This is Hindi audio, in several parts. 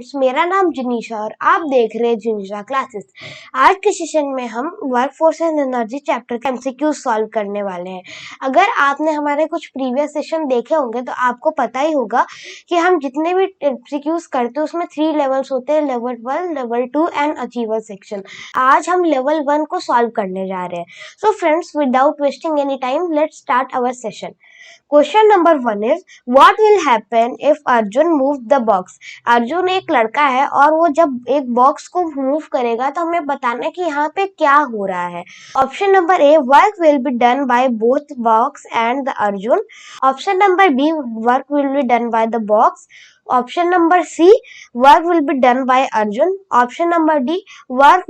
फ्रेंड्स, मेरा नाम जिनीशा और आप देख रहे हैं जिनीशा क्लासेस। आज के सेशन में हम वर्कफोर्स एंड एनर्जी चैप्टर के एमसीक्यू सॉल्व करने वाले हैं। अगर आपने हमारे कुछ प्रीवियस सेशन देखे होंगे तो आपको पता ही होगा कि हम जितने भी एमसीक्यूज करते हैं उसमें 3 लेवल्स होते हैं, level 1, level 2 and achiever section. आज हम लेवल 1 को सॉल्व करने जा रहे हैं। So friends, without wasting any time, let's start our session. Question number 1 is what will happen if Arjun move the box. Arjun एक लड़का है और वो जब एक बॉक्स को मूव करेगा तो हमें बताना है कि यहाँ पे क्या हो रहा है। Option number A, work will be done by both box and the Arjun. Option number B, work will be done by the box. Option number C, work will be done by Arjun. Option number D, work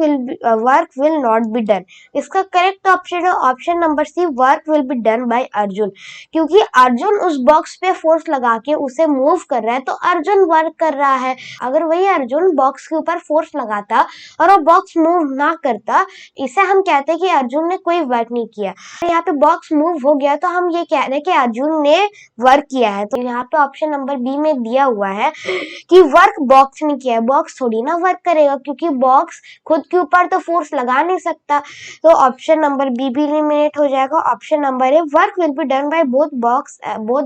will not be done. इसका करेक्ट ऑप्शन है option number C, work will be done by Arjun, क्योंकि अर्जुन उस बॉक्स पे फोर्स लगा के उसे मूव कर रहा है तो अर्जुन वर्क कर रहा है। अगर वही अर्जुन बॉक्स के ऊपर फोर्स लगाता और वो बॉक्स मूव ना करता, इसे हम कहते हैं कि अर्जुन ने कोई वर्क नहीं किया। यहाँ पे बॉक्स मूव हो गया तो हम ये कह रहे हैं कि अर्जुन ने वर्क किया है। तो यहाँ पे ऑप्शन नंबर बी में दिया हुआ है कि वर्क बॉक्स ने किया है। बॉक्स थोड़ी ना वर्क करेगा, क्योंकि बॉक्स खुद के ऊपर तो फोर्स लगा नहीं सकता। तो ऑप्शन नंबर बी भी एलिमिनेट हो जाएगा। Option number A, work will be done by both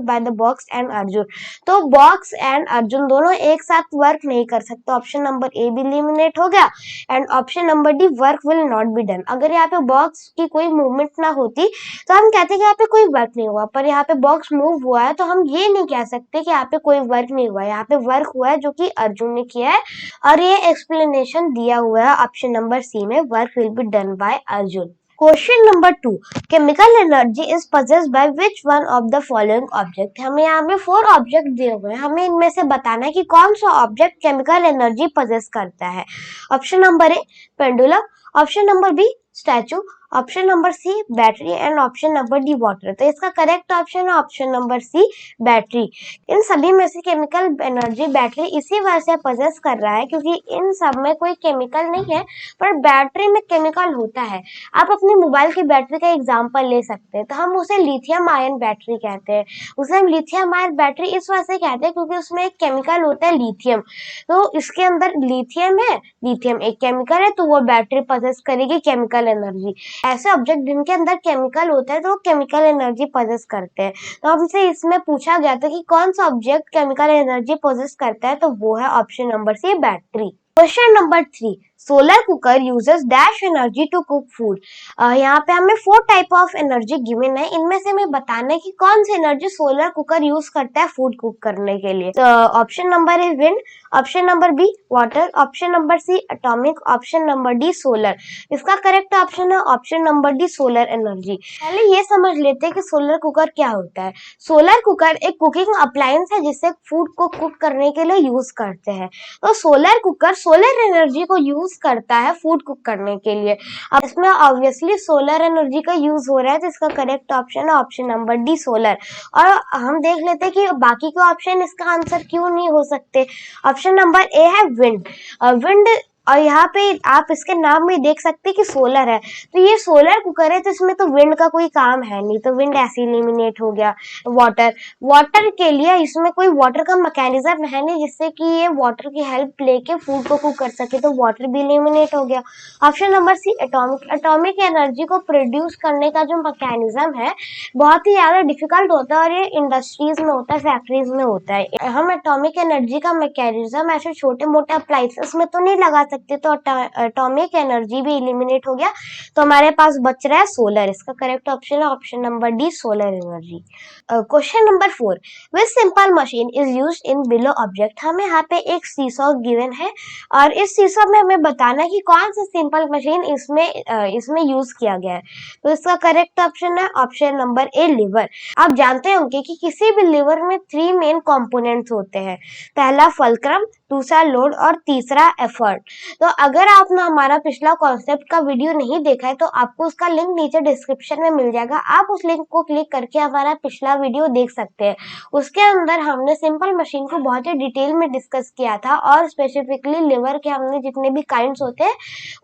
bye the box and Arjun. तो बॉक्स एंड अर्जुन दोनों एक साथ वर्क नहीं कर सकते। ऑप्शन नंबर ए भी एलिमिनेट हो गया and option number D, work will not be done. अगर यहाँ पे बॉक्स की कोई मूवमेंट ना होती तो हम कहते कि यहाँ पे कोई वर्क नहीं हुआ, पर यहाँ पे बॉक्स मूव हुआ है तो हम ये नहीं कह सकते कि यहाँ पे कोई वर्क नहीं हुआ है। यहाँ पे वर्क हुआ है जो कि अर्जुन ने किया है और ये एक्सप्लेनेशन दिया हुआ है ऑप्शन नंबर सी में, work will be done by Arjun. Question number 2, chemical energy is possessed by which one of the following object। हमें यहाँ पे 4 ऑब्जेक्ट दिए हुए हैं, हमें इनमें से बताना है कि कौन सा ऑब्जेक्ट केमिकल एनर्जी possess करता है। Option number A, pendulum. Option number B, statue. Option number C, battery and option number D, water. तो इसका करेक्ट ऑप्शन है ऑप्शन नंबर सी, बैटरी। इन सभी में से केमिकल एनर्जी बैटरी इसी वजह से पोजेस कर रहा है क्योंकि इन सब में कोई केमिकल नहीं है, पर बैटरी में केमिकल होता है। आप अपने मोबाइल की बैटरी का एग्जांपल ले सकते हैं, तो हम उसे लिथियम आयन बैटरी कहते हैं। उसे हम लिथियम आयन बैटरी इस वजह से कहते हैं क्योंकि उसमें एक केमिकल होता है लिथियम। तो इसके अंदर लिथियम है, लिथियम एक केमिकल है, तो वो बैटरी पोजेस करेगी केमिकल एनर्जी। ऐसे ऑब्जेक्ट जिनके अंदर केमिकल होता है तो वो केमिकल एनर्जी पोजेस करते हैं। तो हमसे इसमें पूछा गया था कि कौन सा ऑब्जेक्ट केमिकल एनर्जी पोजेस करता है, तो वो है option number C, battery. Question number 3, solar cooker uses dash energy to cook food. यहाँ पे हमें 4 टाइप ऑफ एनर्जी गिवन है, इनमें से हमें बताना है कि कौन सी एनर्जी सोलर कुकर यूज करता है फूड कुक करने के लिए। तो option number A, wind. Option number B, water. Option number C, atomic. Option number D, solar. इसका करेक्ट ऑप्शन है option number D, solar energy. पहले ये समझ लेते हैं कि सोलर कुकर क्या होता है। सोलर कुकर एक कुकिंग अप्लायंस है जिससे फूड को कुक करने के लिए यूज करते हैं। तो सोलर कुकर सोलर एनर्जी को यूज करता है फूड कुक करने के लिए। अब इसमें ऑब्वियसली सोलर एनर्जी का यूज हो रहा है, तो इसका करेक्ट ऑप्शन है ऑप्शन नंबर डी, सोलर। और हम देख लेते हैं कि बाकी के ऑप्शन इसका आंसर क्यों नहीं हो सकते। ऑप्शन नंबर ए है विंड। विंड, और यहाँ पे आप इसके नाम में देख सकते हैं कि सोलर है, तो ये सोलर कुकर है, तो इसमें तो विंड का कोई काम है नहीं, तो विंड ऐसे एलिमिनेट हो गया। वाटर, वाटर के लिए इसमें कोई वाटर का मैकेनिज्म है नहीं जिससे कि ये वाटर की हेल्प लेके फूड को कुक कर सके, तो वाटर भी एलिमिनेट हो गया। Option number C, atomic. Atomic energy को प्रोड्यूस करने का जो मैकेनिज्म है बहुत ही ज्यादा डिफिकल्ट होता है और ये इंडस्ट्रीज में होता है, फैक्ट्रीज में होता है। हम एटॉमिक एनर्जी का मैकेनिज्म ऐसे छोटे मोटे अप्लायंसेस में तो नहीं लगा सकते, तो एटॉमिक एनर्जी भी एलिमिनेट हो गया। तो हमारे पास बच रहा है सोलर। इसका करेक्ट ऑप्शन है option number D, solar energy. Question number 4, which simple machine is used in below object. हमें यहाँ पे एक सीसॉ गिवन है और इस सीसॉ में हमें बताना है कि कौन सा सिंपल मशीन इसमें यूज किया गया है। तो इसका करेक्ट ऑप्शन है ऑप्शन नंबर ए, लीवर। आप जानते होंगे कि किसी भी लीवर में 3 मेन कंपोनेंट्स होते हैं, पहला फलक्रम, दूसरा लोड और तीसरा एफर्ट। तो अगर आपने हमारा पिछला कॉन्सेप्ट का वीडियो नहीं देखा है तो आपको उसका लिंक नीचे डिस्क्रिप्शन में मिल जाएगा, आप उस लिंक को क्लिक करके हमारा पिछला वीडियो देख सकते हैं। उसके अंदर हमने सिंपल मशीन को बहुत ही डिटेल में डिस्कस किया था और स्पेसिफिकली लिवर के हमने जितने भी काइंड्स होते हैं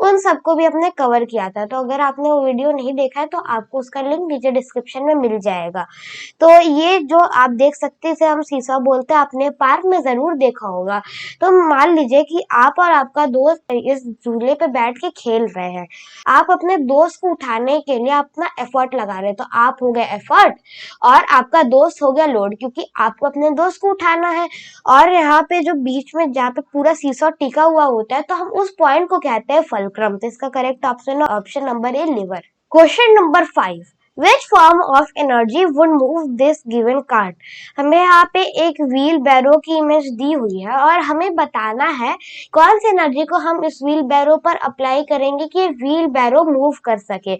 उन सबको भी हमने कवर किया था। तो अगर आपने वो वीडियो नहीं देखा है तो आपको उसका लिंक नीचे डिस्क्रिप्शन में मिल जाएगा। तो ये जो आप देख सकते हैं इसे हम सीसॉ बोलते हैं, आपने पार्क में जरूर देखा होगा। तो मान लीजिए कि आप और आपका दोस्त इस झूले पे बैठ के खेल रहे हैं, आप अपने दोस्त को उठाने के लिए अपना एफर्ट लगा रहे हैं, तो आप हो गए एफर्ट और आपका दोस्त हो गया लोड, क्योंकि आपको अपने दोस्त को उठाना है। और यहाँ पे जो बीच में जहाँ पे पूरा सीसॉ टिका हुआ होता है, तो हम उस पॉइंट को कहते हैं फलक्रम। तो इसका करेक्ट ऑप्शन है option number A, liver. Question number 5, which form of energy would move this given cart. हमें यहाँ पे एक व्हील बैरो की इमेज दी हुई है और हमें बताना है कौन सी एनर्जी को हम इस व्हील बैरो पर अप्लाई करेंगे कि व्हील बैरो मूव कर सके।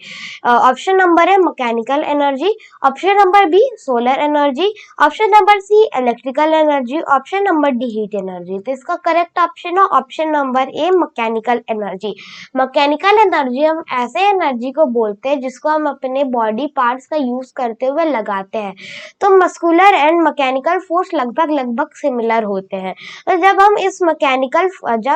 ऑप्शन नंबर है mechanical energy, option number B solar energy, option number C electrical energy, option number D heat energy. तो इसका करेक्ट ऑप्शन है option number A, mechanical energy. Mechanical energy हम ऐसे एनर्जी को बोलते हैं जिसको हम अपने बॉडी पार्ट्स का यूज करते हुए लगाते हैं। तो मस्कुलर एंड मैकेनिकल फोर्स लगभग सिमिलर होते हैं। तो जब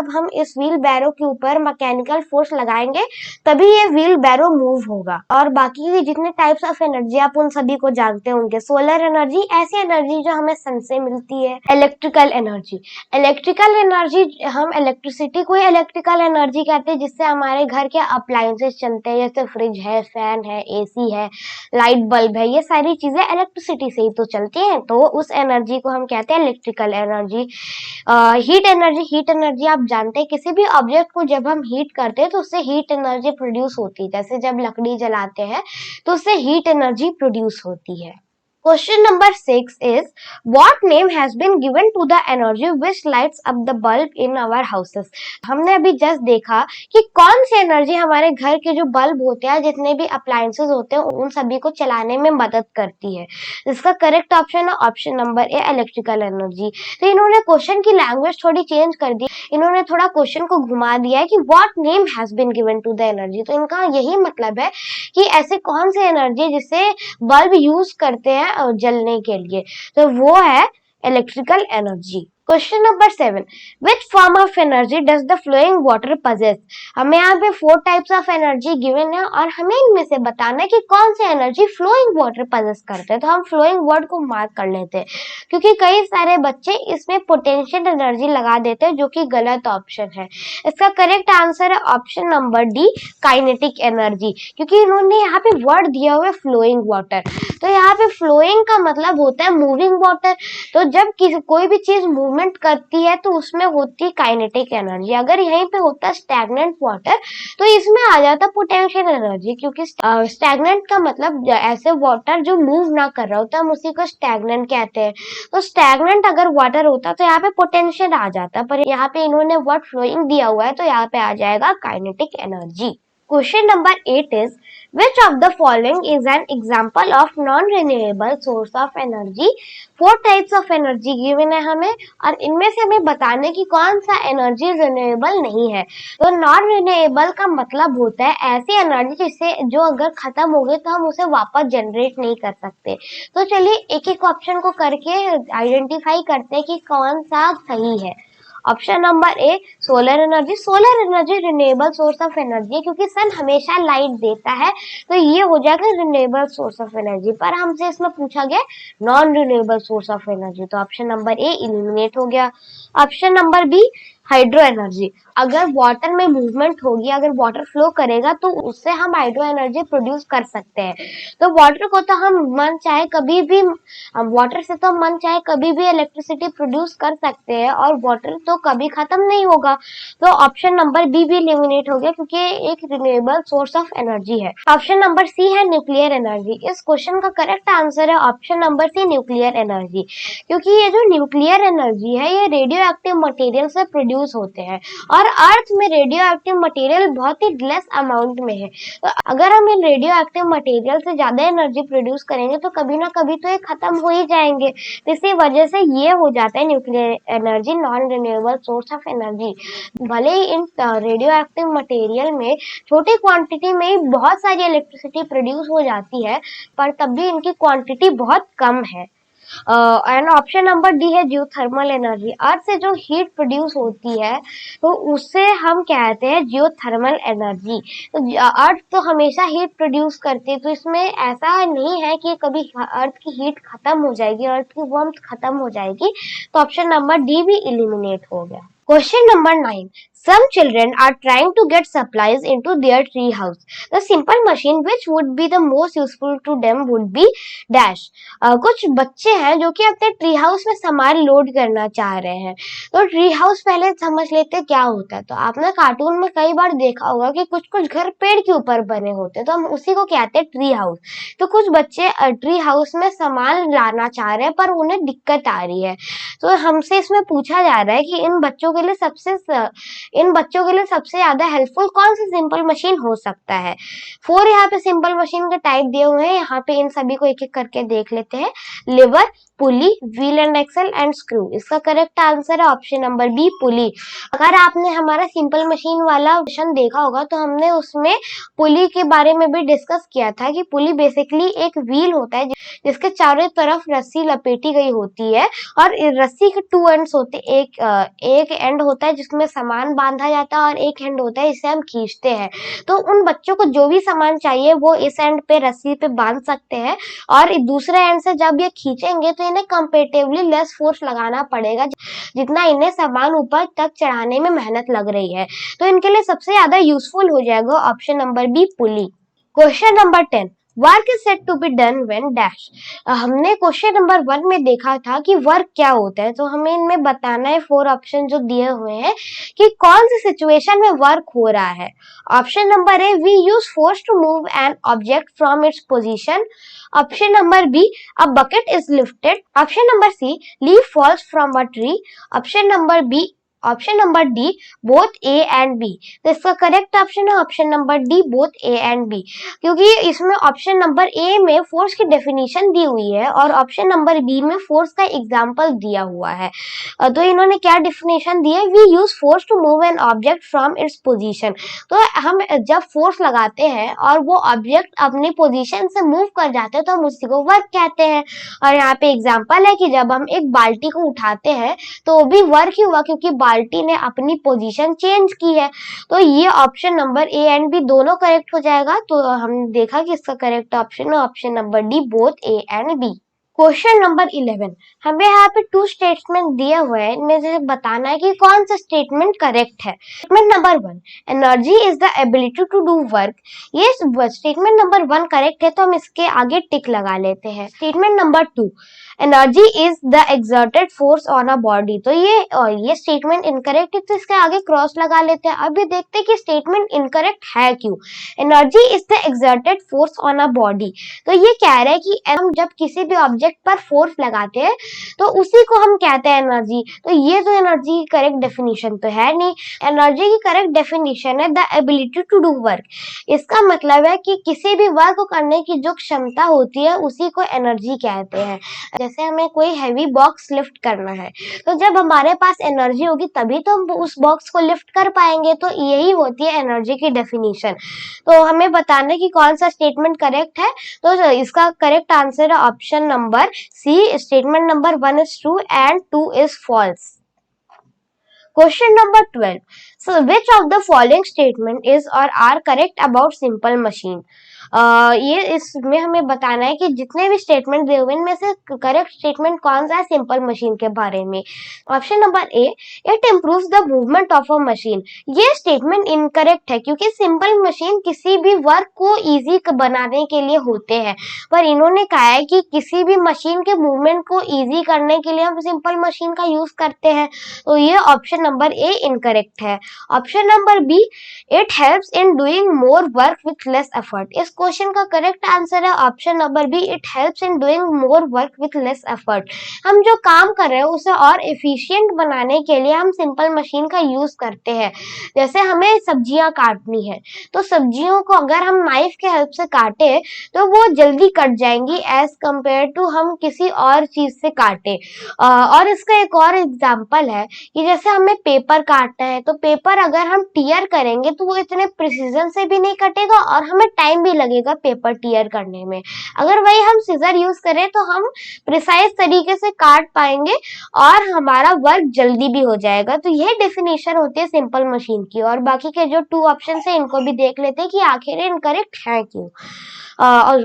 हम इस व्हील बैरो के ऊपर मैकेनिकल फोर्स लगाएंगे तभी ये व्हील बैरो मूव होगा। और बाकी के जितने टाइप्स ऑफ एनर्जी आप उन सभी को जानते होंगे। सोलर एनर्जी ऐसी एनर्जी जो हमें सन से मिलती है। इलेक्ट्रिकल एनर्जी हम इलेक्ट्रिसिटी को इलेक्ट्रिकल एनर्जी कहते हैं, जिससे हमारे घर के अप्लायंसेस चलते हैं, जैसे फ्रिज है, फैन है, एसी है, लाइट बल्ब है, ये सारी चीजें इलेक्ट्रिसिटी से ही तो चलती हैं। तो उस एनर्जी को हम कहते हैं इलेक्ट्रिकल एनर्जी। हीट एनर्जी आप जानते हैं, किसी भी ऑब्जेक्ट को जब हम हीट करते हैं तो उससे हीट एनर्जी प्रोड्यूस होती है। जैसे जब लकड़ी जलाते हैं तो उससे हीट एनर्जी प्रोड्यूस होती है। Question number 6 is, what name has been given to the energy which lights up the bulb in our houses? हमने अभी जस्ट देखा कि कौन सी एनर्जी हमारे घर के जो बल्ब होते हैं, जितने भी अप्लायंसेस होते हैं, उन सभी को चलाने में मदद करती है। इसका करेक्ट ऑप्शन है ऑप्शन नंबर ए, इलेक्ट्रिकल एनर्जी। तो इन्होंने क्वेश्चन की लैंग्वेज थोड़ी चेंज कर दी, इन्होंने थोड़ा क्वेश्चन को घुमा दिया है कि what name has been given to the energy. तो इनका यही मतलब है कि ऐसे कौन सी एनर्जी जिसे बल्ब यूज करते हैं जलने के लिए, तो वो है electrical energy. Question number 7, which form of energy does the flowing water possess. हमें यहाँ पे 4 टाइप्स ऑफ एनर्जी गिवन है और हमें इनमें से बताना है कि कौन सी एनर्जी फ्लोइंग वाटर पजेस करते हैं। तो हम फ्लोइंग वर्ड को मार्क कर लेते हैं, क्योंकि कई सारे बच्चे इसमें पोटेंशियल एनर्जी लगा देते हैं, जो कि गलत ऑप्शन है। इसका करेक्ट आंसर है option number D, kinetic energy, क्योंकि इन्होंने यहाँ पे वर्ड दिया हुआ है फ्लोइंग वाटर। तो यहाँ पे फ्लोइंग का मतलब होता है मूविंग वाटर। तो जब कोई भी चीज मूवमेंट करती है तो उसमें होती है काइनेटिक एनर्जी। अगर यहीं पे होता है स्टैग्नेंट वाटर तो इसमें आ जाता पोटेंशियल एनर्जी, क्योंकि स्टैग्नेंट का मतलब ऐसे वाटर जो मूव ना कर रहा होता, हम उसी को स्टैग्नेंट कहते हैं। तो स्टैग्नेंट अगर वाटर होता तो यहाँ पे पोटेंशियल आ जाता, पर यहाँ पे इन्होंने वर्ड फ्लोइंग दिया हुआ है तो यहाँ पे आ जाएगा kinetic energy. Question number 8 is, which of the following is an example of non-renewable source of energy? 4 types of energy given है हमें और इनमें से हमें बताने की कौन सा एनर्जी रिन्यूएबल नहीं है। तो नॉन रिन्यूएबल का मतलब होता है ऐसी एनर्जी जिससे जो अगर खत्म हो गई तो हम उसे वापस जनरेट नहीं कर सकते। तो चलिए एक एक ऑप्शन को करके आइडेंटिफाई करते हैं कि कौन सा सही है। Option number A, solar energy. Solar energy renewable source of energy है, क्योंकि सन हमेशा लाइट देता है, तो ये हो जाएगा रिन्यूएबल सोर्स ऑफ एनर्जी। पर हमसे इसमें पूछा गया non renewable source of energy, तो ऑप्शन नंबर ए इलिमिनेट हो गया। Option number B, hydro energy. अगर वाटर में मूवमेंट होगी, अगर वाटर फ्लो करेगा तो उससे हम हाइड्रो एनर्जी प्रोड्यूस कर सकते हैं। तो वाटर को तो हम मन चाहे कभी भी वाटर से तो मन चाहे कभी भी इलेक्ट्रिसिटी प्रोड्यूस कर सकते हैं और वाटर तो कभी खत्म नहीं होगा। तो ऑप्शन नंबर बी भी एलिमिनेट हो गया, क्योंकि एक रिन्यूएबल सोर्स ऑफ एनर्जी है। ऑप्शन नंबर सी है न्यूक्लियर एनर्जी। इस क्वेश्चन का करेक्ट आंसर है option number C, nuclear energy, क्योंकि ये जो न्यूक्लियर एनर्जी है ये रेडियो एक्टिव मटेरियल से प्रोड्यूस होते हैं और अर्थ में रेडियो एक्टिव मटेरियल बहुत ही लेस अमाउंट में है। तो अगर हम इन रेडियो एक्टिव मटेरियल से ज्यादा एनर्जी प्रोड्यूस करेंगे तो कभी ना कभी तो ये खत्म हो ही जाएंगे। तो इसी वजह से ये हो जाता है nuclear energy non renewable source of energy. भले ही इन रेडियो एक्टिव मटेरियल में छोटी क्वांटिटी में ही बहुत सारी इलेक्ट्रिसिटी प्रोड्यूस हो जाती है, पर तब भी इनकी क्वांटिटी बहुत कम है। एंड ऑप्शन नंबर डी है जियोथर्मल एनर्जी। अर्थ से जो हीट प्रोड्यूस होती है तो उससे हम कहते हैं जियोथर्मल एनर्जी। तो अर्थ तो हमेशा हीट प्रोड्यूस करती है, तो इसमें ऐसा नहीं है कि कभी अर्थ की हीट खत्म हो जाएगी, अर्थ की वार्मथ खत्म हो जाएगी। तो ऑप्शन नंबर डी भी इलिमिनेट हो गया। Question number 9. Some children are trying to get supplies into their tree house. The simple machine which would be the most useful to them would be dash. कुछ बच्चे हैं जो कि अपने ट्री हाउस में सामान लोड करना चाह रहे हैं। तो ट्री हाउस पहले समझ लेते क्या होता है। तो आपने कार्टून में कई बार देखा होगा कि कुछ कुछ घर पेड़ के ऊपर बने होते हैं, तो हम उसी को कहते हैं ट्री हाउस। तो कुछ बच्चे ट्री हाउस में सामान लाना चाह रहे हैं पर उन्हें दिक्कत आ रही है। तो हमसे इसमें पूछा जा रहा है कि इन बच्चों के लिए सबसे ज्यादा हेल्पफुल कौन सा सिंपल मशीन हो सकता है। 4 यहाँ पे सिंपल मशीन के टाइप दिए हुए हैं, यहाँ पे इन सभी को एक एक करके देख लेते हैं। Lever, pulley, wheel and axle and screw. इसका करेक्ट आंसर है ऑप्शन नंबर बी, पुली। अगर आपने हमारा सिंपल मशीन वाला क्वेश्चन देखा होगा तो हमने उसमें पुली के बारे में भी डिस्कस किया था कि पुली बेसिकली एक व्हील होता है जिसके चारों तरफ रस्सी लपेटी गई होती है और रस्सी के 2 एंड्स होते हैं। एक एंड होता है जिसमें सामान बांधा जाता है और एक एंड होता है जिसे हम खींचते हैं। तो उन बच्चों को जो भी सामान चाहिए वो इस एंड पे रस्सी पे बांध सकते हैं और दूसरे एंड से जब ये खींचेंगे तो इन्हें कंपेरेटिवली लेस फोर्स लगाना पड़ेगा जितना इन्हें सामान ऊपर तक चढ़ाने में मेहनत लग रही है। तो इनके लिए सबसे ज्यादा यूजफुल हो जाएगा option number B, pulley. Question number 10. Work is set to be done when dash. हमने क्वेश्चन नंबर 1 में देखा था कि वर्क क्या होता है, तो हमें इनमें बताना है 4 ऑप्शन जो दिए हुए हैं कि कौन सी सिचुएशन में वर्क हो रहा है। Option number A, we use force to move an object from its position. Option number B, a bucket is lifted. Option number C, leaf falls from a tree. Option number D, both A and B. तो इसका करेक्ट ऑप्शन है option number D, both A and B, क्योंकि इसमें ऑप्शन नंबर ए में फोर्स की डेफिनेशन दी हुई है और ऑप्शन नंबर बी में फोर्स का एग्जांपल दिया हुआ है। तो इन्होंने क्या डेफिनेशन दी है, we use force to move an object from its position. तो हम जब फोर्स लगाते हैं और वो ऑब्जेक्ट अपनी पोजीशन से मूव कर जाते हैं तो हम उसी को वर्क कहते हैं। और यहाँ पे एग्जाम्पल है कि जब हम एक बाल्टी को उठाते हैं तो वो भी वर्क ही हुआ क्योंकि बाल्टी ने अपनी पोजीशन चेंज की है। तो ये option number A and B दोनों करेक्ट हो जाएगा। तो हम देखा कि इसका करेक्ट ऑप्शन है option number D, both A and B. Question number 11, हमें यहाँ पे 2 स्टेटमेंट दिए हुए हैं, इनमें से बताना है कि कौन सा स्टेटमेंट करेक्ट है। Statement number 1, energy is the ability to do work. ये स्टेटमेंट नंबर 1 करेक्ट है तो हम इसके आगे टिक लगा लेते हैं। Statement number 2, energy is the exerted force on a body. तो ये स्टेटमेंट इनकरेक्ट है तो इसके आगे क्रॉस लगा लेते हैं। अभी देखते हैं कि स्टेटमेंट इनकरेक्ट है क्यों। Energy is the exerted force on a body, तो ये कह रहे हैं कि हम जब किसी भी ऑब्जेक्ट पर फोर्स लगाते हैं तो उसी को हम कहते हैं एनर्जी। तो ये तो एनर्जी की करेक्ट डेफिनेशन तो है नहीं। एनर्जी की करेक्ट डेफिनेशन है the ability to do work. इसका मतलब है कि किसी भी वर्क को करने की जो क्षमता होती है उसी को एनर्जी कहते हैं। जैसे हमें कोई हैवी बॉक्स लिफ्ट करना है तो जब हमारे पास एनर्जी होगी तभी तो हम उस बॉक्स को लिफ्ट कर पाएंगे। तो यही होती है एनर्जी की डेफिनेशन। तो हमें बताना है कि कौन सा स्टेटमेंट करेक्ट है। तो इसका करेक्ट आंसर है option number C, statement number 1 is true and 2 is false. Question number 12. So which of the following statement is or are correct about simple machine? ये इसमें हमें बताना है कि जितने भी स्टेटमेंट दिए हुए इनमें से करेक्ट स्टेटमेंट कौन सा है सिंपल मशीन के बारे में। Option number A, it improves the movement of a machine. ये स्टेटमेंट इनकरेक्ट है क्योंकि सिंपल मशीन किसी भी वर्क को इजी बनाने के लिए होते हैं, पर इन्होंने कहा है कि किसी भी मशीन के मूवमेंट को इजी करने के लिए हम सिंपल मशीन का यूज करते हैं। तो ये ऑप्शन नंबर ए इनकरेक्ट है। Option number B, it helps in doing more work with less effort. इस क्वेश्चन का करेक्ट आंसर है option number B, it helps in doing more work with less effort. हम जो काम कर रहे हैं उसे और एफिशिएंट बनाने के लिए हम सिंपल मशीन का यूज करते हैं। जैसे हमें सब्जियां काटनी है तो सब्जियों को अगर हम नाइफ के हेल्प से काटे तो वो जल्दी कट जाएंगी एज कंपेयर टू हम किसी और चीज से काटे। और इसका एक और एग्जाम्पल है कि जैसे हमें पेपर काटना है तो पेपर अगर हम टीयर करेंगे तो वो इतने प्रिसीजन से भी नहीं कटेगा और हमें टाइम भी लगेगा पेपर टीयर करने में। अगर वही हम सीजर यूज करें तो हम प्रिसाइज तरीके से काट पाएंगे और हमारा वर्क जल्दी भी हो जाएगा। तो यह डेफिनेशन होती है सिंपल मशीन की। और बाकी के जो 2 ऑप्शन है इनको भी देख लेते हैं कि आखिर इनकरेक्ट है क्यों।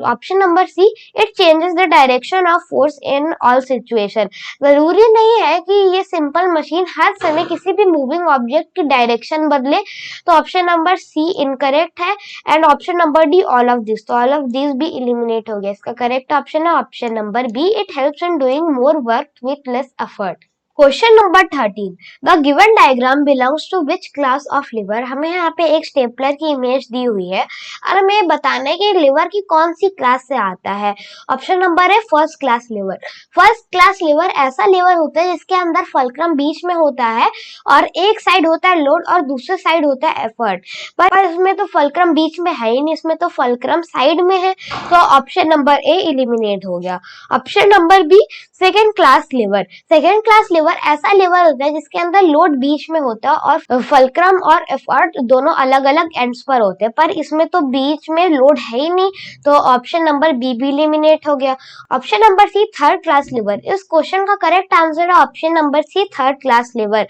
Option number C, it changes the direction of force in all situation. जरूरी नहीं है कि ये सिंपल मशीन हर समय किसी भी मूविंग ऑब्जेक्ट की डायरेक्शन बदले। तो ऑप्शन नंबर सी इनकरेक्ट है। And option number D all of this, तो ऑल ऑफ दिस भी इलिमिनेट हो गया। इसका करेक्ट ऑप्शन है option number B, it helps in doing more work with less effort. Question number 13, the given diagram belongs to which class of lever. हमें यहाँ पे एक स्टेपलर की इमेज दी हुई है और हमें बताना है कि लिवर की कौन सी क्लास से आता है। ऑप्शन नंबर है first class liver. First class lever ऐसा लिवर होता है जिसके अंदर फल्क्रम बीच में होता है और एक साइड होता है लोड और दूसरे साइड होता है एफर्ट। पर इसमें तो फल्क्रम बीच में है ही नहीं, इसमें तो फल्क्रम साइड में है। तो ऑप्शन नंबर ए इलिमिनेट हो गया। Option number B, second class lever. Second class lever ऐसा लिवर होता है जिसके अंदर लोड बीच में होता है और फल्क्रम और एफर्ट दोनों अलग अलग एंड्स पर होते हैं, पर इसमें तो बीच में लोड है ही नहीं। तो ऑप्शन नंबर बी भी एलिमिनेट हो गया। Option number C, third class lever. इस क्वेश्चन का करेक्ट आंसर है option number C, third class lever.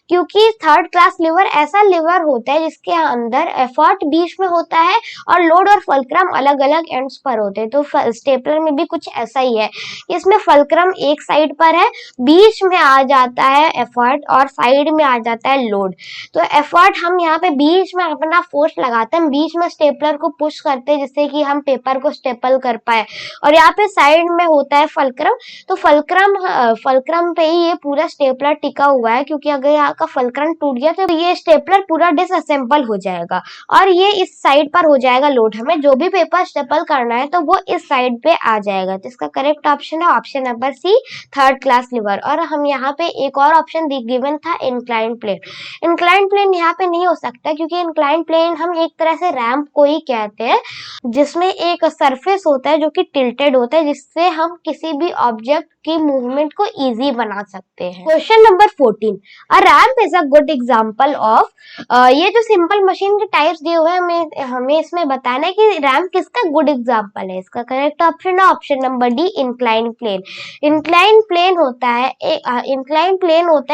क्योंकि थर्ड क्लास लिवर ऐसा लिवर होता है जिसके अंदर एफर्ट बीच में होता है और लोड और फल्क्रम अलग अलग एंड्स पर होते हैं। तो स्टेपलर में भी कुछ ऐसा ही है, इसमें फल्क्रम एक साइड पर है, बीच में आ जाता है एफर्ट और साइड में आ जाता है लोड। तो एफर्ट हम यहाँ पे बीच में अपना फोर्स लगाते हैं, बीच में स्टेपलर को पुश करते हैं जिससे कि हम पेपर को स्टेपल कर पाए। और यहाँ पे साइड में होता है फल्क्रम। तो फल्क्रम पे ही ये पूरा स्टेपलर टिका हुआ है, क्योंकि अगर यहाँ का फल्क्रम टूट गया तो ये स्टेपलर पूरा डिसअसेंबल हो जाएगा और ये इस साइड पर हो जाएगा लोड। हमें जो भी पेपर स्टेपल करना है तो वो इस साइड पे आ जाएगा। तो इसका करेक्ट ऑप्शन है option number C, third class lever. और हम यहाँ पे एक और ऑप्शन गिवन था इंक्लाइन प्लेन। इंक्लाइन प्लेन यहाँ पे नहीं हो सकता क्योंकि इंक्लाइन प्लेन हम एक तरह से रैंप को ही कहते हैं, जिसमें एक सरफेस होता है जो कि टिल्टेड होता है, जिससे हम किसी भी ऑब्जेक्ट की मूवमेंट को इजी बना सकते हैं। Question number 14, a ramp is a good example of. ये जो सिंपल मशीन के टाइप्स दिए हुए हैं हमें इसमें बताना है कि रैंप किसका गुड एग्जांपल है। इसका करेक्ट ऑप्शन है option number D, incline plane. Incline plane होता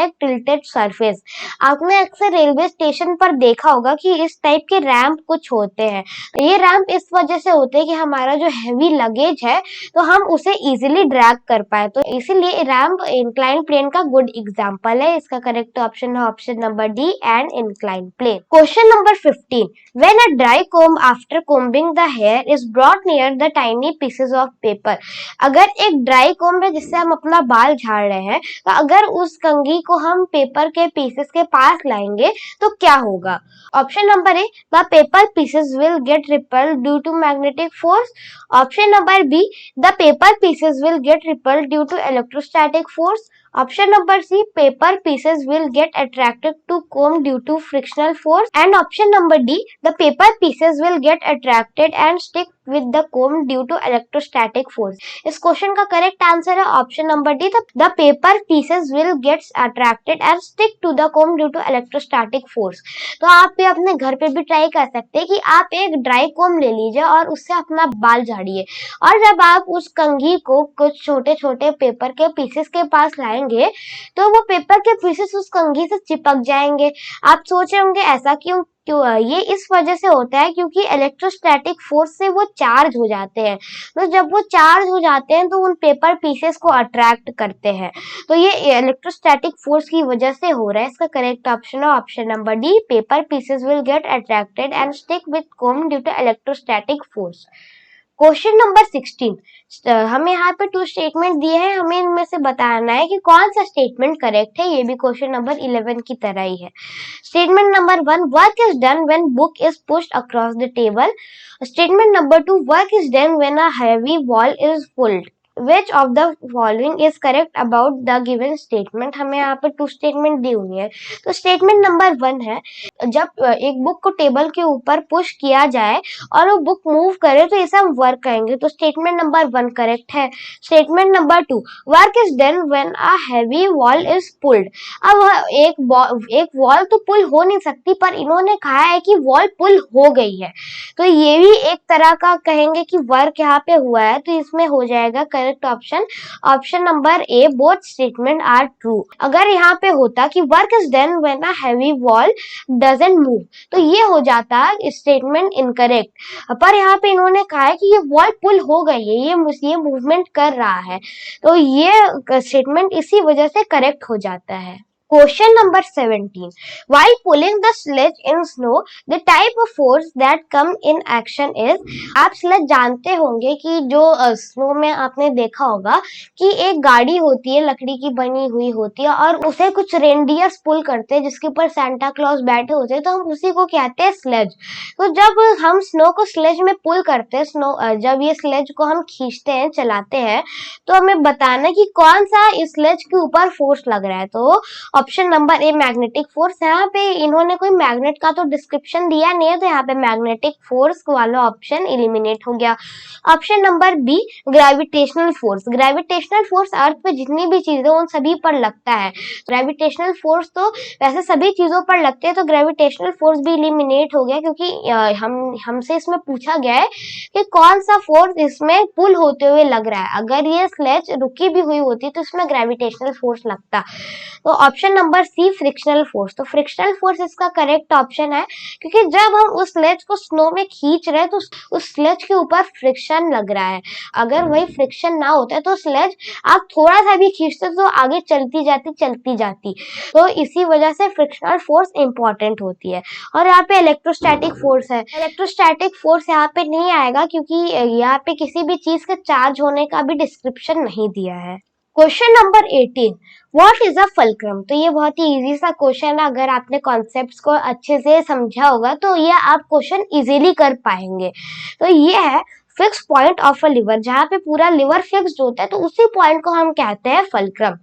है टिल्टेड सरफेस। आपने अक्सर रेलवे स्टेशन पर देखा होगा कि इस टाइप के रैंप कुछ होते हैं। ये रैंप इस वजह से होते हैं कि हमारा जो हैवी लगेज है तो हम उसे इजीली ड्रैग कर पाए, तो इसीलिए रैंप इंक्लाइन प्लेन का गुड एग्जांपल है। इसका करेक्ट ऑप्शन है option number D and incline plane. Question number 15, when a dry comb after combing the hair is brought near the tiny pieces of paper. अगर एक ड्राई comb है जिससे हम अपना बाल झाड़ रहे हैं, तो अगर उस कंघी को हम पेपर के पीसेस के पास लाएंगे तो क्या होगा। Option number A, the paper pieces will get repelled due to magnetic force. Option number B, the paper pieces will get repelled due to electrostatic force. Option number C, paper pieces will get attracted to comb due to frictional force. And option number D, the paper pieces will get attracted and stick with the comb due to electrostatic force. इस क्वेश्चन का करेक्ट आंसर है option number D, the paper pieces will get attracted and stick to the comb due to electrostatic force. तो आप भी अपने घर पे भी ट्राई कर सकते हैं कि आप एक ड्राई comb ले लीजिए और उससे अपना बाल झाड़िए, और जब आप उस कंघी को कुछ छोटे छोटे पेपर के पीसेस के पास लाएंगे तो वो पेपर के पीसेस उस कंघी से चिपक जाएंगे। आप सोच रहे होंगे ऐसा क्यों? ये इस वजह से होता है क्योंकि इलेक्ट्रोस्टैटिक फोर्स से वो चार्ज हो जाते हैं। तो जब वो चार्ज हो जाते हैं तो उन पेपर पीसेस को अट्रैक्ट करते हैं, तो ये इलेक्ट्रोस्टैटिक फोर्स की वजह से हो रहा है। इसका करेक्ट ऑप्शन है option number D, paper pieces will get attracted and stick with comb due to electrostatic force. Question number 16, हमें यहाँ पे 2 स्टेटमेंट दिए हैं, हमें इनमें से बताना है कि कौन सा स्टेटमेंट करेक्ट है। ये भी क्वेश्चन नंबर 11 की तरह ही है। Statement number 1, work is done when book is pushed across the table. Statement number 2, work is done when a heavy ball is pulled. Which of the following is correct about the given statement? हमें यहाँ पे 2 स्टेटमेंट दी हुई है। तो स्टेटमेंट नंबर 1 है, जब एक बुक को टेबल के ऊपर पुश किया जाए और वो बुक मूव करे तो इसे हम वर्क कहेंगे। तो स्टेटमेंट नंबर 1 करेक्ट है। Statement number 2, work is done when a heavy wall is pulled. अब एक वॉल तो पुल हो नहीं सकती, पर इन्होंने कहा है कि वॉल पुल हो गई है, तो ये भी एक तरह का कहेंगे कि वर्क यहाँ पे हुआ है, तो इसमें हो जाएगा correct option number A, both statement are true. अगर यहाँ पे होता कि work is done when a heavy wall doesn't move, तो ये हो जाता स्टेटमेंट इनकरेक्ट। पर यहाँ पे इन्होंने कहा है कि ये वॉल पुल हो गई है, ये मूवमेंट कर रहा है, तो ये स्टेटमेंट इसी वजह से करेक्ट हो जाता है। Question number 17. While pulling the sledge in snow, the type of force that come in action is। आप स्लेज जानते होंगे कि जो स्नो में आपने देखा होगा कि एक गाड़ी होती है, लकड़ी की बनी हुई होती है, और उसे कुछ रेनडियर्स पुल करते हैं जिसके ऊपर सांता क्लॉज बैठे होते हैं, तो हम उसी को कहते हैं स्लेज। तो जब हम स्नो को स्लेज में पुल करते हैं, जब ये स्लेज को हम खींचते हैं, चलाते हैं, तो हमें बताना कि कौन सा इस स्लेज के ऊपर फोर्स लग रहा है। तो ऑप्शन नंबर ए, मैग्नेटिक फोर्स। यहाँ पे इन्होंने कोई मैग्नेट का तो डिस्क्रिप्शन दिया नहीं है, तो यहाँ पे मैग्नेटिक फोर्स वाला ऑप्शन एलिमिनेट हो गया। Option number B, gravitational force. Gravitational force earth पे जितनी भी चीजें उन सभी पर लगता है। ग्रेविटेशनल फोर्स तो वैसे सभी चीजों पर लगते हैं, तो ग्रेविटेशनल फोर्स भी एलिमिनेट हो गया, क्योंकि हमसे इसमें पूछा गया है कि कौन सा फोर्स इसमें पुल होते हुए लग रहा है। अगर ये स्लेज रुकी भी हुई होती तो इसमें ग्रेविटेशनल फोर्स लगता। तो option number C, frictional force. तो फ्रिक्शनल फोर्स इसका करेक्ट ऑप्शन है, क्योंकि जब हम उस स्लेज को स्नो में खींच रहे हैं तो उस स्लेज के ऊपर फ्रिक्शन लग रहा है। अगर वही फ्रिक्शन ना होता तो स्लेज आप थोड़ा सा भी खींचते तो आगे चलती जाती। तो इसी वजह से फ्रिक्शनल फोर्स इंपॉर्टेंट होती है। और यहाँ पे इलेक्ट्रोस्टैटिक फोर्स है। इलेक्ट्रोस्टैटिक फोर्स यहाँ पे नहीं आएगा, क्योंकि यहाँ पे किसी भी चीज के चार्ज होने का भी डिस्क्रिप्शन नहीं दिया है। Question number 18, what is a fulcrum. तो ये बहुत ही इजी सा क्वेश्चन है, अगर आपने कॉन्सेप्ट्स को अच्छे से समझा होगा तो ये आप क्वेश्चन इजीली कर पाएंगे। तो ये है fix point of a liver, जहाँ पे पूरा लिवर फिक्स्ड होता है, तो उसी पॉइंट को हम कहते हैं fulcrum.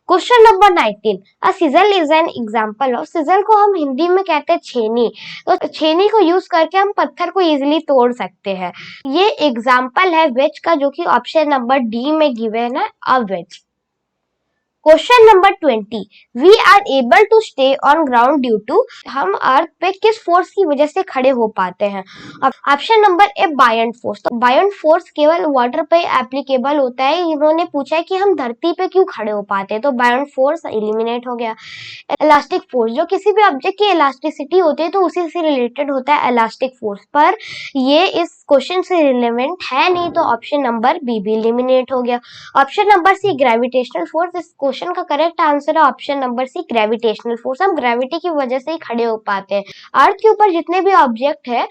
Question number 19, a sizzle is an example of. Sizzle को हम हिंदी में कहते हैं छेनी। तो छेनी को यूज करके हम पत्थर को इजीली तोड़ सकते हैं। ये एग्जाम्पल है वेज का, जो कि ऑप्शन नंबर डी में गिवन है, a wedge. Question number 20, we are able to stay on ground due to. हम अर्थ पे किस फोर्स की वजह से खड़े हो पाते हैं। ऑप्शन नंबर ए, बायंट फोर्स। तो बायंट फोर्स केवल वाटर पे एप्लीकेबल होता है। इन्होंने पूछा है कि हम धरती पे क्यों खड़े हो पाते हैं, तो बायंट फोर्स एलिमिनेट हो गया। इलास्टिक फोर्स, जो किसी भी ऑब्जेक्ट की इलास्टिसिटी होती है तो उसी से रिलेटेड होता है इलास्टिक फोर्स, पर ये इस क्वेश्चन से रिलेवेंट है नहीं, तो ऑप्शन नंबर बी भी एलिमिनेट हो गया। Option number C, gravitational force. इस क्वेश्चन का करेक्ट आंसर है option number C, gravitational force. हम ग्रेविटी की वजह से ही खड़े हो पाते हैं। अर्थ के ऊपर जितने भी ऑब्जेक्ट है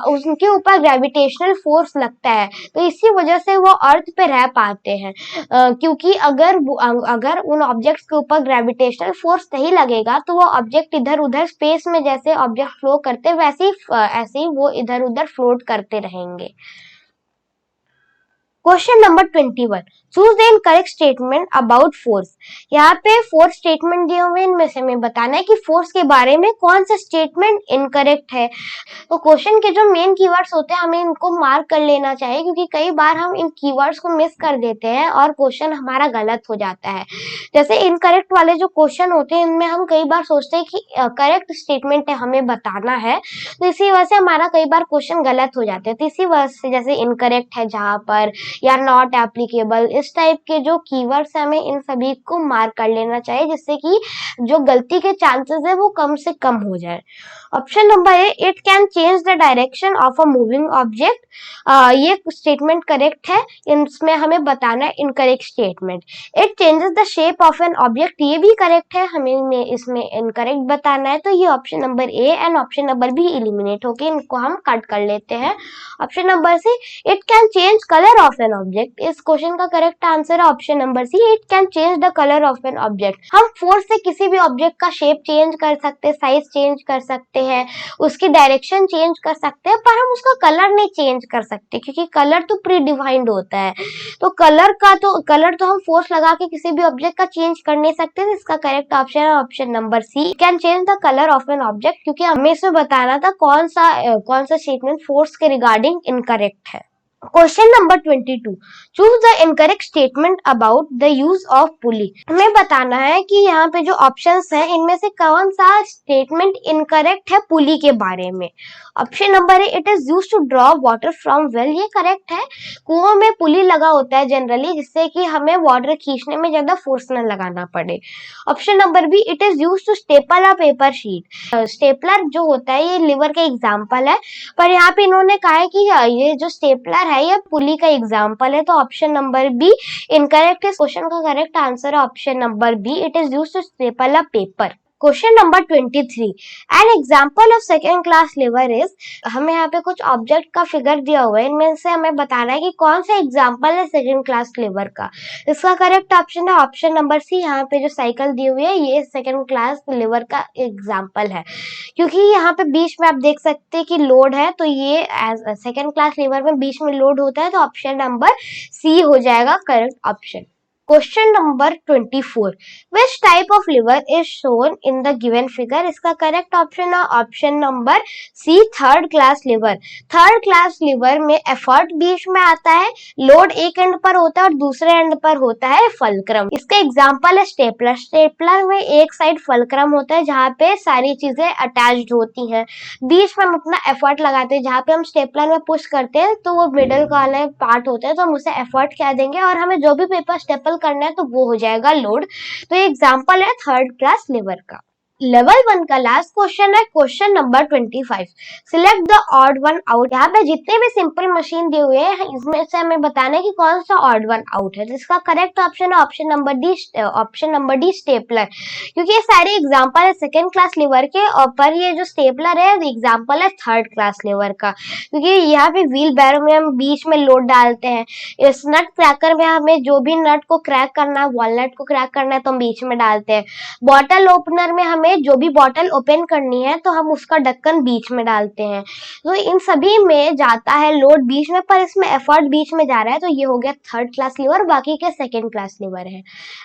उनके ऊपर ग्रेविटेशनल फोर्स लगता है, तो इसी वजह से वो अर्थ पे रह पाते हैं। क्योंकि अगर उन ऑब्जेक्ट्स के ऊपर ग्रेविटेशनल फोर्स नहीं लगेगा तो वो ऑब्जेक्ट इधर उधर स्पेस में जैसे ऑब्जेक्ट फ्लो करते वैसे ही वो इधर उधर फ्लोट करते रहेंगे। Question number 21, choose the incorrect statement about force. यहाँ पे फोर्स स्टेटमेंट दिए हुए, इनमें से हमें बताना है कि फोर्स के बारे में कौन सा स्टेटमेंट इनकरेक्ट है। तो क्वेश्चन के जो मेन कीवर्ड्स होते हैं हमें इनको मार्क कर लेना चाहिए, क्योंकि कई बार हम इन कीवर्ड्स को मिस कर देते हैं और क्वेश्चन हमारा गलत हो जाता है। जैसे इनकरेक्ट वाले जो क्वेश्चन होते हैं इनमें हम कई बार सोचते हैं कि करेक्ट स्टेटमेंट है, हमें बताना है, तो इसी वजह से हमारा कई बार क्वेश्चन गलत हो जाते हैं। तो इसी वजह से जैसे इनकरेक्ट है जहाँ पर, या नॉट एप्लीकेबल, इस टाइप के जो कीवर्ड्स है हमें इन सभी को मार्क कर लेना चाहिए, जिससे कि जो गलती के चांसेस है वो कम से कम हो जाए। Option number A, it can change the direction of a moving object. ये स्टेटमेंट करेक्ट है, इसमें हमें बताना है incorrect statement. It changes the shape of an object, ये भी करेक्ट है, हमें इसमें इनकरेक्ट बताना है। तो ये option number A and option number B eliminate होके इनको हम कट कर लेते हैं। Option number C, it can change colour of an object. इस क्वेश्चन का करेक्ट करेक्ट आंसर है option number C, it can change the colour of an object. हम फोर्स से किसी भी ऑब्जेक्ट का शेप चेंज कर सकते हैं, साइज चेंज कर सकते हैं, उसकी डायरेक्शन चेंज कर सकते हैं, पर हम उसका कलर नहीं चेंज कर सकते क्योंकि कलर तो प्री डिफाइंड होता है। तो कलर तो हम फोर्स लगा के किसी भी ऑब्जेक्ट का चेंज कर नहीं सकते। तो इसका करेक्ट ऑप्शन है option number C, can change the colour of an object, क्योंकि हमें इसमें बताना था कौन सा स्टेटमेंट फोर्स के रिगार्डिंग इनकरेक्ट है। Question number 22, choose the incorrect statement about the use of pulley. हमें बताना है कि यहाँ पे जो ऑप्शंस हैं इनमें से कौन सा स्टेटमेंट इनकरेक्ट है पुली के बारे में। ऑप्शन नंबर है, it is used to draw water from well, ये करेक्ट है। कुओं में पुली लगा होता है जनरली, जिससे कि हमें वाटर खींचने में ज्यादा फोर्स न लगाना पड़े। Option number B, it is used to staple a paper sheet. Stapler जो होता है ये लीवर का एग्जाम्पल है, पर यहाँ पे इन्होंने कहा है कि ये जो स्टेपलर है ये पुली का एग्जाम्पल है। तो ऑप्शन नंबर बी इनकरेक्ट है। क्वेश्चन का करेक्ट आंसर है option number B, it is used to staple a paper. Question number 23, an example of second class lever is. हमें यहाँ पे कुछ ऑब्जेक्ट का फिगर दिया हुआ है, इनमें से हमें बताना है कि कौन सा एग्जाम्पल है सेकेंड क्लास लीवर का। इसका करेक्ट ऑप्शन है ऑप्शन नंबर सी, यहाँ पे जो साइकिल दी हुई है ये सेकेंड क्लास लीवर का एग्जाम्पल है, क्योंकि यहाँ पे बीच में आप देख सकते हैं कि लोड है, तो ये सेकेंड क्लास लीवर में बीच में लोड होता है, तो ऑप्शन नंबर सी हो जाएगा correct option. Question number 24, which type of lever is shown in the given figure. इसका करेक्ट ऑप्शन है option number C, third class lever. Third class lever में एफर्ट बीच में आता है, लोड एक एंड पर होता है और दूसरे एंड पर होता है फलक्रम। इसका एग्जांपल है स्टेपलर। स्टेपलर में एक साइड फलक्रम होता है जहाँ पे सारी चीजें अटैच्ड होती हैं, बीच में हम अपना एफर्ट लगाते हैं, जहाँ पे हम स्टेपलर में पुश करते हैं तो वो मिडल वाला पार्ट होता है, तो हम उसे एफर्ट कह देंगे, और हमें जो भी पेपर स्टेपल करना है तो वो हो जाएगा लोड। तो ये एग्जांपल है थर्ड क्लास लिवर का। लेवल 1 का लास्ट क्वेश्चन है question number 25, select the odd one out. यहाँ पे जितने भी सिंपल मशीन दिए हुए हैं इसमें से हमें बताना है कि कौन सा ऑड वन आउट है। जिसका करेक्ट ऑप्शन है ऑप्शन नंबर डी स्टेपलर, क्योंकि ये सारे एग्जांपल है सेकेंड क्लास लिवर के, और पर ये जो स्टेपलर है एग्जांपल है थर्ड क्लास लिवर का, क्योंकि यहाँ पे व्हील बैरो में हम बीच में लोड डालते हैं। इस नट क्रैकर में हमें जो भी नट को क्रैक करना है, वॉलनट को क्रैक करना है तो हम बीच में डालते हैं। बॉटल ओपनर में हमें जो भी बॉटल ओपन करनी है तो हम उसका ढक्कन बीच में डालते हैं। तो इन सभी में जाता है लोड बीच में, पर इसमें एफर्ट बीच में जा रहा है, तो ये हो गया थर्ड क्लास लिवर, बाकी के सेकेंड क्लास लिवर है।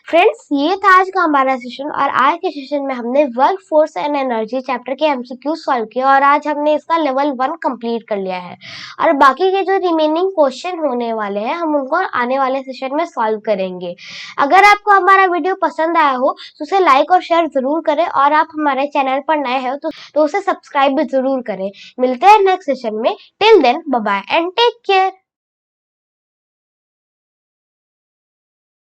फ्रेंड्स, ये था आज का हमारा सेशन, और आज के सेशन में हमने work force and energy chapter के एमसीक्यू सॉल्व किया, और आज हमने इसका लेवल 1 कंप्लीट कर लिया है, और बाकी के जो रिमेनिंग क्वेश्चन होने वाले हैं हम उनको आने वाले सेशन में सॉल्व करेंगे। अगर आपको हमारा वीडियो पसंद आया हो तो उसे लाइक और शेयर जरूर करें, और आप हमारे चैनल पर नए हो तो उसे सब्सक्राइब भी जरूर करें। मिलते हैं नेक्स्ट सेशन में। Till then bye bye and take care.